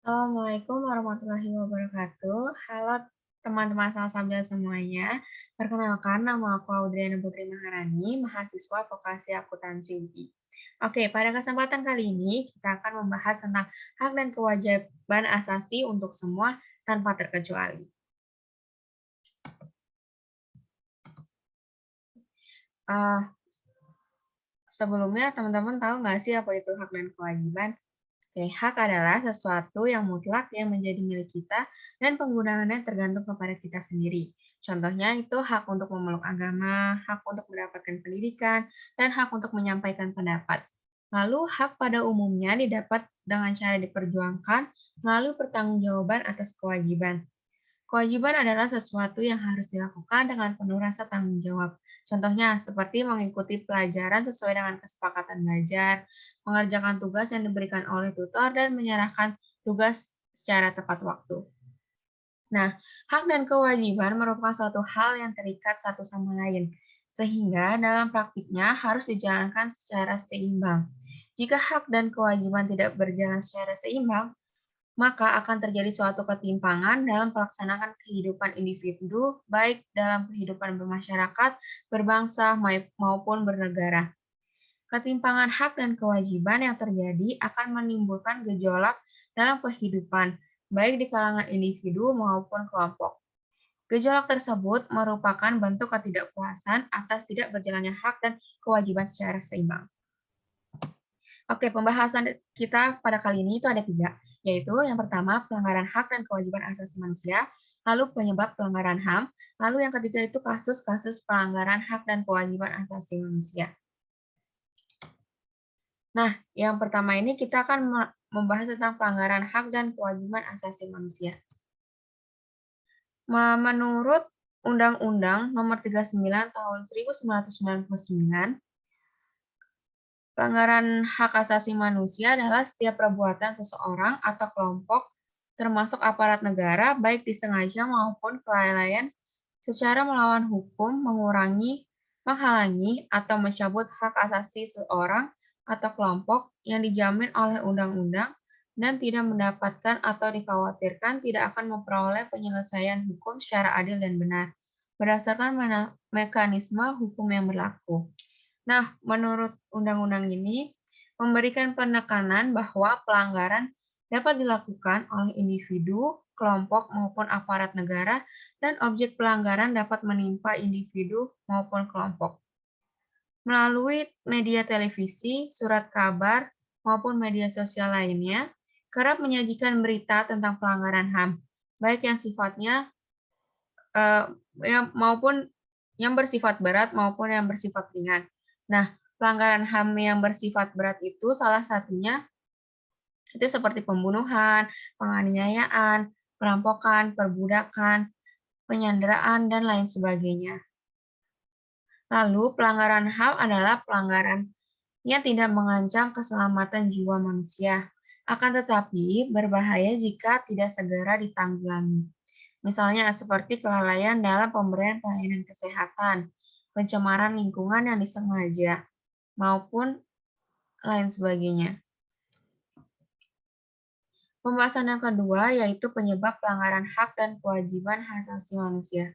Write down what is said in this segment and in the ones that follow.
Assalamualaikum warahmatullahi wabarakatuh. Halo teman-teman Salsabila semuanya. Perkenalkan, nama aku Audriana Putri Maharani, mahasiswa vokasi akuntansi UI. Oke, pada kesempatan kali ini kita akan membahas tentang hak dan kewajiban asasi untuk semua tanpa terkecuali. Eh, Sebelumnya teman-teman tahu nggak sih apa itu hak dan kewajiban? Oke, hak adalah sesuatu yang mutlak yang menjadi milik kita dan penggunaannya tergantung kepada kita sendiri. Contohnya itu hak untuk memeluk agama, hak untuk mendapatkan pendidikan, dan hak untuk menyampaikan pendapat. Lalu hak pada umumnya didapat dengan cara diperjuangkan melalui pertanggungjawaban atas kewajiban. Kewajiban adalah sesuatu yang harus dilakukan dengan penuh rasa tanggung jawab. Contohnya, seperti mengikuti pelajaran sesuai dengan kesepakatan belajar, mengerjakan tugas yang diberikan oleh tutor, dan menyerahkan tugas secara tepat waktu. Nah, hak dan kewajiban merupakan suatu hal yang terikat satu sama lain, sehingga dalam praktiknya harus dijalankan secara seimbang. Jika hak dan kewajiban tidak berjalan secara seimbang, maka akan terjadi suatu ketimpangan dalam pelaksanaan kehidupan individu, baik dalam kehidupan bermasyarakat, berbangsa, maupun bernegara. Ketimpangan hak dan kewajiban yang terjadi akan menimbulkan gejolak dalam kehidupan, baik di kalangan individu maupun kelompok. Gejolak tersebut merupakan bentuk ketidakpuasan atas tidak berjalannya hak dan kewajiban secara seimbang. Oke, pembahasan kita pada kali ini itu ada 3, yaitu yang pertama pelanggaran hak dan kewajiban asasi manusia, lalu penyebab pelanggaran HAM, lalu yang ketiga itu kasus-kasus pelanggaran hak dan kewajiban asasi manusia. Nah, yang pertama ini kita akan membahas tentang pelanggaran hak dan kewajiban asasi manusia. Menurut Undang-Undang Nomor 39 Tahun 1999, pelanggaran hak asasi manusia adalah setiap perbuatan seseorang atau kelompok, termasuk aparat negara, baik disengaja maupun kelalaian, secara melawan hukum, mengurangi, menghalangi, atau mencabut hak asasi seseorang atau kelompok yang dijamin oleh undang-undang dan tidak mendapatkan atau dikhawatirkan tidak akan memperoleh penyelesaian hukum secara adil dan benar, berdasarkan mekanisme hukum yang berlaku. Nah, menurut undang-undang ini, memberikan penekanan bahwa pelanggaran dapat dilakukan oleh individu, kelompok, maupun aparat negara, dan objek pelanggaran dapat menimpa individu maupun kelompok. Melalui media televisi, surat kabar, maupun media sosial lainnya, kerap menyajikan berita tentang pelanggaran HAM, baik yang sifatnya maupun yang bersifat berat maupun yang bersifat ringan. Nah, pelanggaran HAM yang bersifat berat itu salah satunya itu seperti pembunuhan, penganiayaan, perampokan, perbudakan, penyanderaan, dan lain sebagainya. Lalu, pelanggaran HAM adalah pelanggaran yang tidak mengancam keselamatan jiwa manusia, akan tetapi berbahaya jika tidak segera ditanggulangi. Misalnya seperti kelalaian dalam pemberian pelayanan kesehatan, pencemaran lingkungan yang disengaja, maupun lain sebagainya. Pembahasan yang kedua yaitu penyebab pelanggaran hak dan kewajiban hak asasi manusia.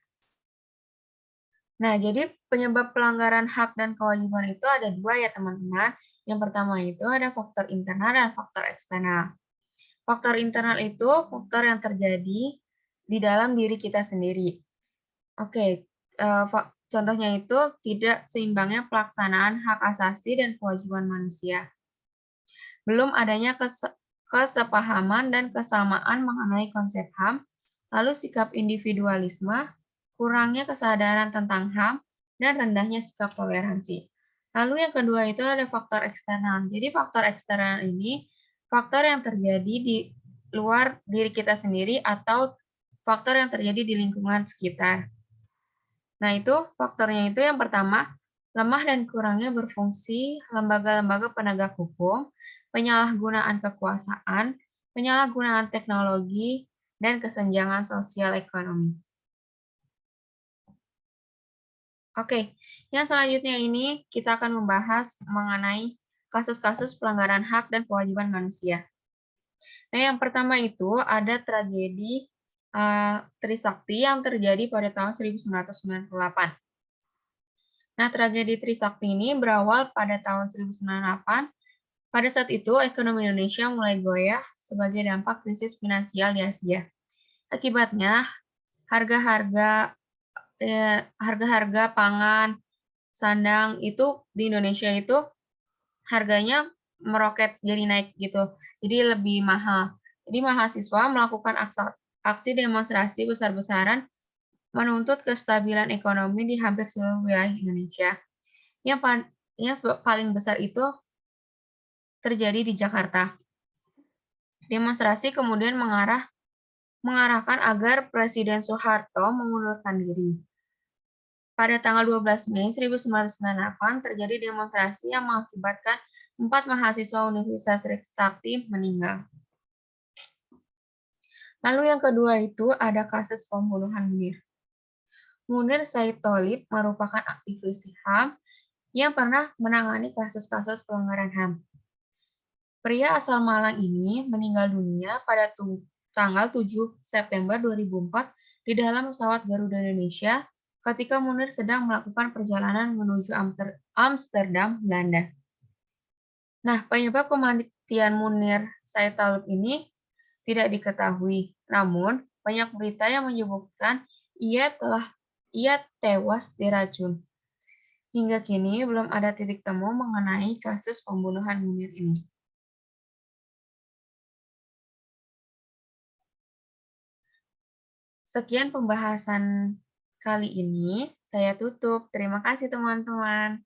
Nah, jadi penyebab pelanggaran hak dan kewajiban itu ada 2 ya teman-teman. Yang pertama itu ada faktor internal dan faktor eksternal. Faktor internal itu faktor yang terjadi di dalam diri kita sendiri. Oke, contohnya itu tidak seimbangnya pelaksanaan hak asasi dan kewajiban manusia. Belum adanya kesepahaman dan kesamaan mengenai konsep HAM, lalu sikap individualisme, kurangnya kesadaran tentang HAM, dan rendahnya sikap toleransi. Lalu yang kedua itu ada faktor eksternal. Jadi faktor eksternal ini faktor yang terjadi di luar diri kita sendiri atau faktor yang terjadi di lingkungan sekitar. Nah, itu faktornya itu yang pertama, lemah dan kurangnya berfungsi lembaga-lembaga penegak hukum, penyalahgunaan kekuasaan, penyalahgunaan teknologi, dan kesenjangan sosial ekonomi. Oke, yang selanjutnya ini kita akan membahas mengenai kasus-kasus pelanggaran hak dan kewajiban manusia. Nah, yang pertama itu ada tragedi Trisakti yang terjadi pada tahun 1998. Nah, tragedi Trisakti ini berawal pada tahun 1998. Pada saat itu, ekonomi Indonesia mulai goyah sebagai dampak krisis finansial di Asia. Akibatnya, harga-harga harga-harga pangan, sandang itu di Indonesia itu harganya meroket jadi naik gitu. Jadi lebih mahal. Jadi mahasiswa melakukan aksi demonstrasi besar-besaran menuntut kestabilan ekonomi di hampir seluruh wilayah Indonesia. Yang, paling besar itu terjadi di Jakarta. Demonstrasi kemudian mengarahkan agar Presiden Soeharto mengundurkan diri. Pada tanggal 12 Mei 1998 terjadi demonstrasi yang mengakibatkan 4 mahasiswa Universitas Trisakti meninggal. Lalu yang kedua itu ada kasus pembunuhan Munir. Munir Said Tholib merupakan aktivis HAM yang pernah menangani kasus-kasus pelanggaran HAM. Pria asal Malang ini meninggal dunia pada tanggal 7 September 2004 di dalam pesawat Garuda Indonesia ketika Munir sedang melakukan perjalanan menuju Amsterdam, Belanda. Nah, penyebab kematian Munir Said Tholib ini tidak diketahui. Namun, banyak berita yang menyebutkan ia tewas diracun. Hingga kini belum ada titik temu mengenai kasus pembunuhan Munir ini. Sekian pembahasan kali ini, saya tutup. Terima kasih teman-teman.